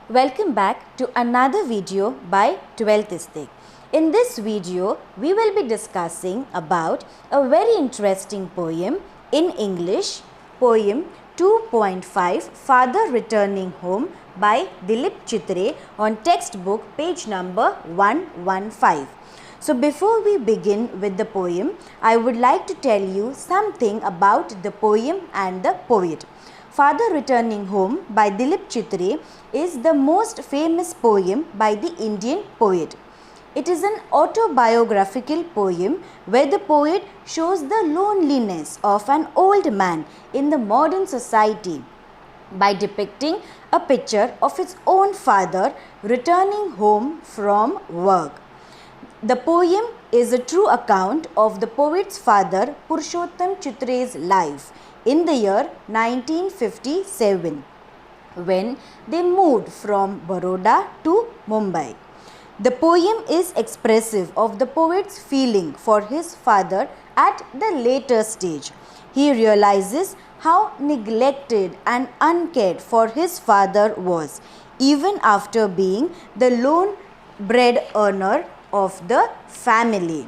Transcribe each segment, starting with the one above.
Welcome back to another video by 12th Istik. In this video, we will be discussing about a very interesting poem in English, poem 2.5 Father Returning Home by Dilip Chitre on textbook page number 115. So before we begin with the poem, I would like to tell you something about the poem and the poet. Father Returning Home by Dilip Chitre is the most famous poem by the Indian poet. It is an autobiographical poem where the poet shows the loneliness of an old man in the modern society by depicting a picture of his own father returning home from work. The poem is a true account of the poet's father Purushottam Chitre's life in the year 1957 when they moved from Baroda to Mumbai. The poem is expressive of the poet's feeling for his father at the later stage. He realizes how neglected and uncared for his father was, even after being the lone bread earner of the family.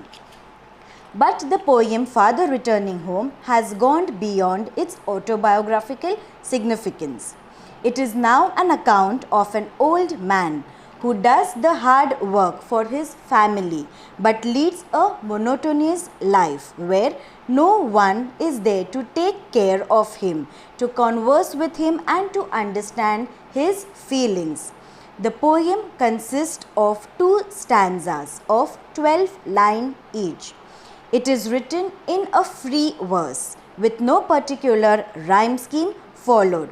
But the poem Father Returning Home has gone beyond its autobiographical significance. It is now an account of an old man who does the hard work for his family but leads a monotonous life where no one is there to take care of him, to converse with him and to understand his feelings. The poem consists of 2 stanzas of 12 lines each. It is written in a free verse with no particular rhyme scheme followed.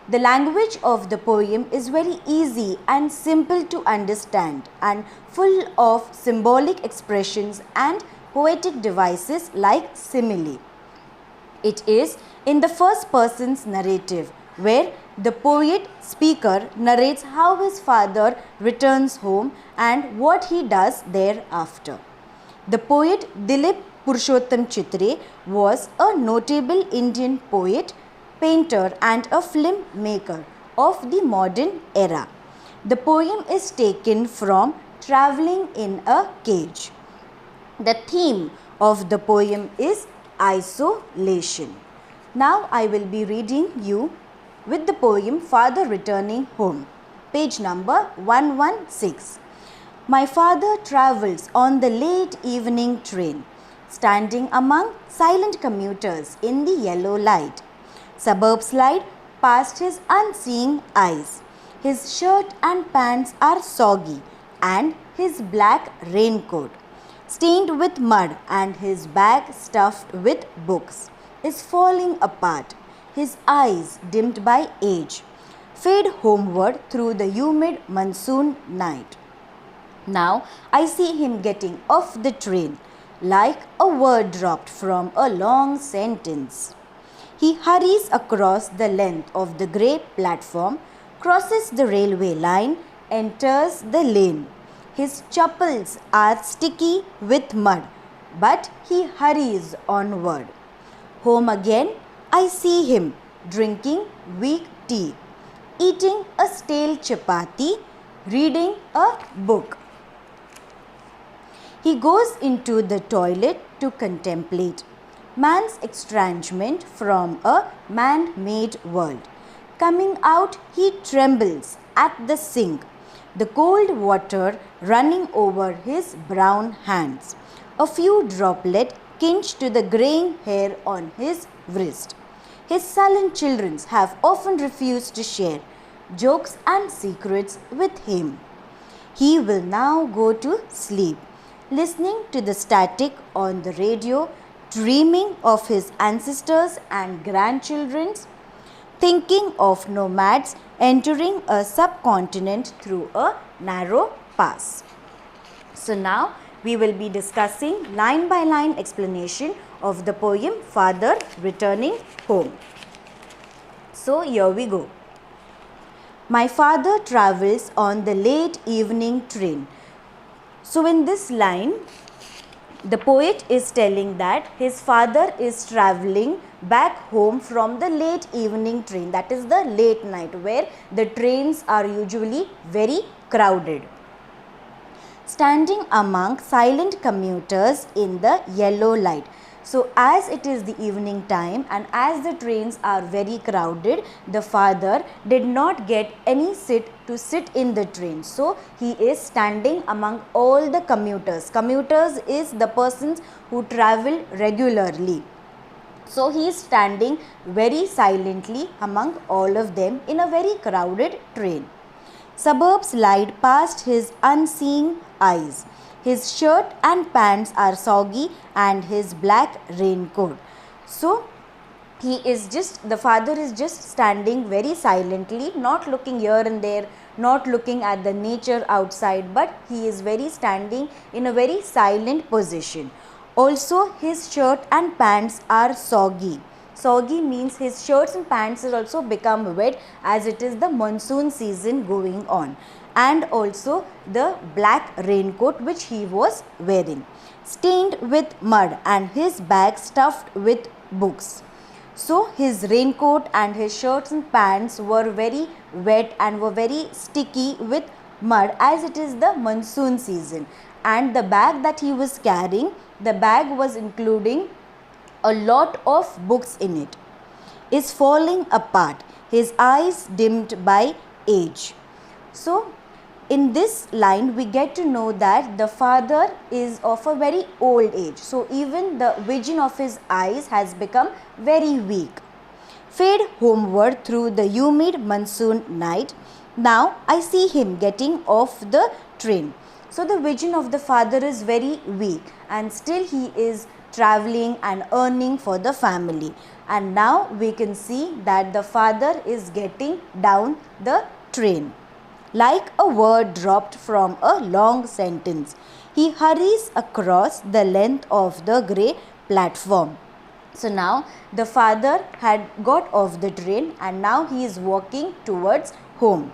The language of the poem is very easy and simple to understand and full of symbolic expressions and poetic devices like simile. It is in the first person's narrative where the poet speaker narrates how his father returns home and what he does thereafter. The poet Dilip Purushottam Chitre was a notable Indian poet, painter and a film maker of the modern era. The poem is taken from Travelling in a Cage. The theme of the poem is isolation. Now I will be reading you with the poem Father Returning Home, page number 116. My father travels on the late evening train, standing among silent commuters in the yellow light. Suburbs slide past his unseeing eyes. His shirt and pants are soggy and his black raincoat, stained with mud and his bag stuffed with books, is falling apart. His eyes, dimmed by age, fade homeward through the humid monsoon night. Now I see him getting off the train like a word dropped from a long sentence. He hurries across the length of the grey platform, crosses the railway line, enters the lane. His chappals are sticky with mud, but he hurries onward. Home again, I see him drinking weak tea, eating a stale chapati, reading a book. He goes into the toilet to contemplate man's estrangement from a man-made world. Coming out, he trembles at the sink, the cold water running over his brown hands, a few droplets pinched to the greying hair on his wrist. His sullen children have often refused to share jokes and secrets with him. He will now go to sleep, listening to the static on the radio, dreaming of his ancestors and grandchildren, thinking of nomads entering a subcontinent through a narrow pass. So now we will be discussing line by line explanation of the poem Father Returning Home. So here we go. My father travels on the late evening train. So in this line, the poet is telling that his father is travelling back home from the late evening train, that is the late night, where the trains are usually very crowded. Standing among silent commuters in the yellow light. So as it is the evening time and as the trains are very crowded, the father did not get any seat to sit in the train. So he is standing among all the commuters. Commuters is the persons who travel regularly. So he is standing very silently among all of them in a very crowded train. Suburbs glide past his unseeing eyes. His shirt and pants are soggy and his black raincoat. So the father is just standing very silently, not looking here and there, not looking at the nature outside, but he is very standing in a very silent position. Also his shirt and pants are soggy. Soggy means his shirts and pants has also become wet as it is the monsoon season going on. And also the black raincoat which he was wearing, stained with mud, and his bag stuffed with books. So his raincoat and his shirts and pants were very wet and were very sticky with mud as it is the monsoon season. And the bag that he was carrying, the bag was including a lot of books in it, is falling apart, his eyes dimmed by age. So in this line we get to know that the father is of a very old age. So even the vision of his eyes has become very weak. Fade homeward through the humid monsoon night. Now I see him getting off the train. So the vision of the father is very weak and still he is traveling and earning for the family. And now we can see that the father is getting down the train. Like a word dropped from a long sentence, he hurries across the length of the grey platform. So now the father had got off the train and now he is walking towards home.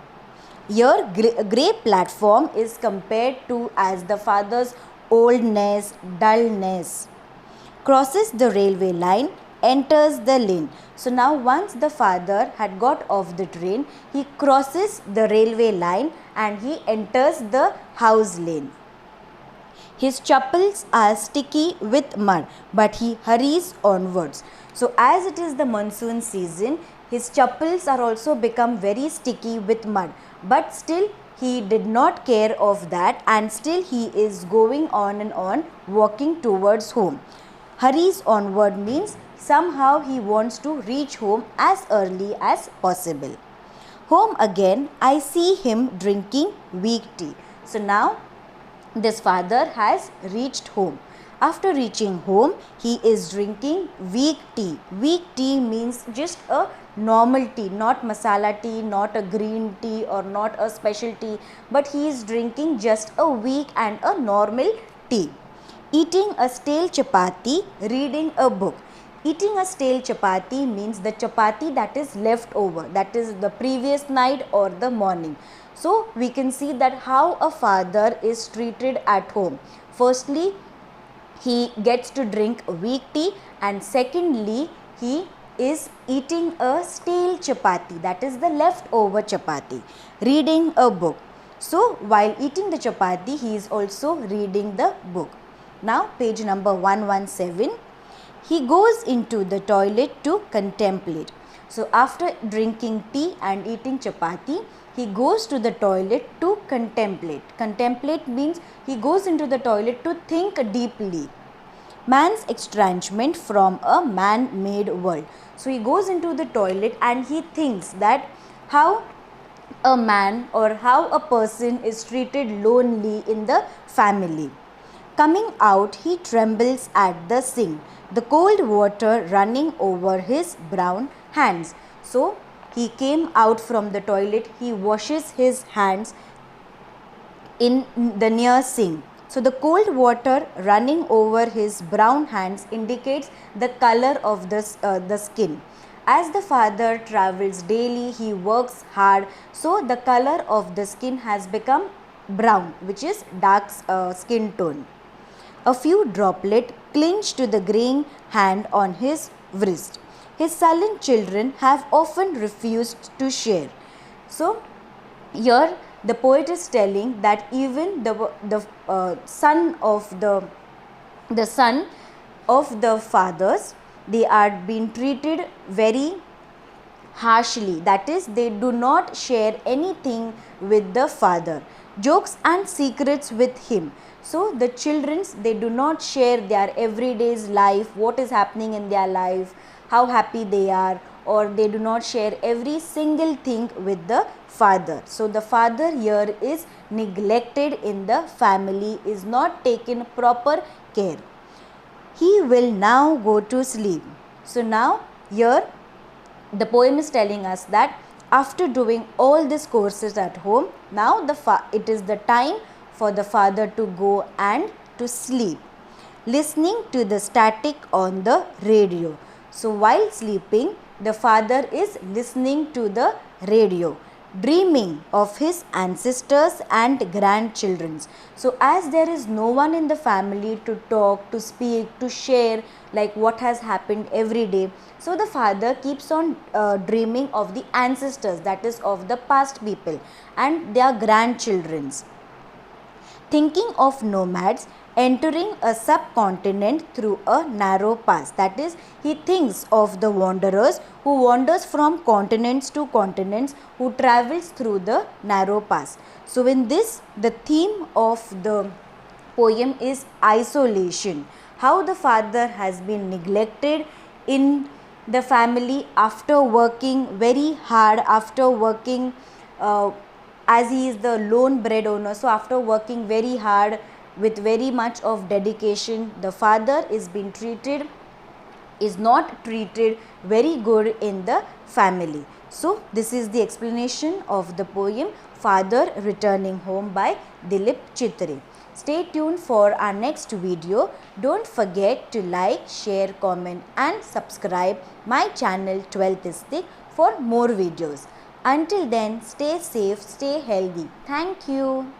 Here grey platform is compared to as the father's oldness, dullness. Crosses the railway line, enters the lane. So now once the father had got off the train, he crosses the railway line and he enters the house lane. His chappals are sticky with mud, but he hurries onwards. So as it is the monsoon season, his chappals are also become very sticky with mud, but still he did not care of that and still he is going on and on walking towards home. Hurries onward means somehow he wants to reach home as early as possible. Home again, I see him drinking weak tea. So now this father has reached home. After reaching home, he is drinking weak tea. Weak tea means just a normal tea, not masala tea, not a green tea or not a special tea, but he is drinking just a weak and a normal tea. Eating a stale chapati, reading a book. Eating a stale chapati means the chapati that is left over, that is the previous night or the morning. So we can see that how a father is treated at home. Firstly, he gets to drink weak tea, and secondly, he is eating a stale chapati, that is the leftover chapati. Reading a book. So while eating the chapati, he is also reading the book. Now page number 117. He goes into the toilet to contemplate. So after drinking tea and eating chapati, he goes to the toilet to contemplate. Contemplate means he goes into the toilet to think deeply. Man's estrangement from a man-made world. So he goes into the toilet and he thinks that how a man or how a person is treated lonely in the family. Coming out, he trembles at the sink, the cold water running over his brown hands. So he came out from the toilet, he washes his hands in the near sink. So the cold water running over his brown hands indicates the color of the skin. As the father travels daily, he works hard, so the color of the skin has become brown, which is dark skin tone. A few droplets clinch to the graying hand on his wrist. his sullen children have often refused to share. So here the poet is telling that even the son of the fathers, they are being treated very harshly, that is, they do not share anything with the father, jokes and secrets with him. So the childrens, they do not share their everyday's life, what is happening in their life, how happy they are, or they do not share every single thing with the father. So the father here is neglected in the family, is not taken proper care. He will now go to sleep. So now here the poem is telling us that after doing all these courses at home, now it is the time for the father to go and to sleep, listening to the static on the radio. So while sleeping, the father is listening to the radio, dreaming of his ancestors and grandchildren. So as there is no one in the family to talk, to speak, to share like what has happened every day, so the father keeps on dreaming of the ancestors, that is of the past people and their grandchildren. Thinking of nomads entering a subcontinent through a narrow pass, that is, he thinks of the wanderers who wanders from continents to continents, who travels through the narrow pass. So in this, the theme of the poem is isolation, how the father has been neglected in the family after working very hard, after working as he is the lone breadwinner. So after working very hard with very much of dedication, the father is not treated very good in the family. So this is the explanation of the poem Father Returning Home by Dilip Chitre. Stay tuned for our next video. Don't forget to like, share, comment and subscribe my channel 12th Istik for more videos. Until then, stay safe, stay healthy. Thank you.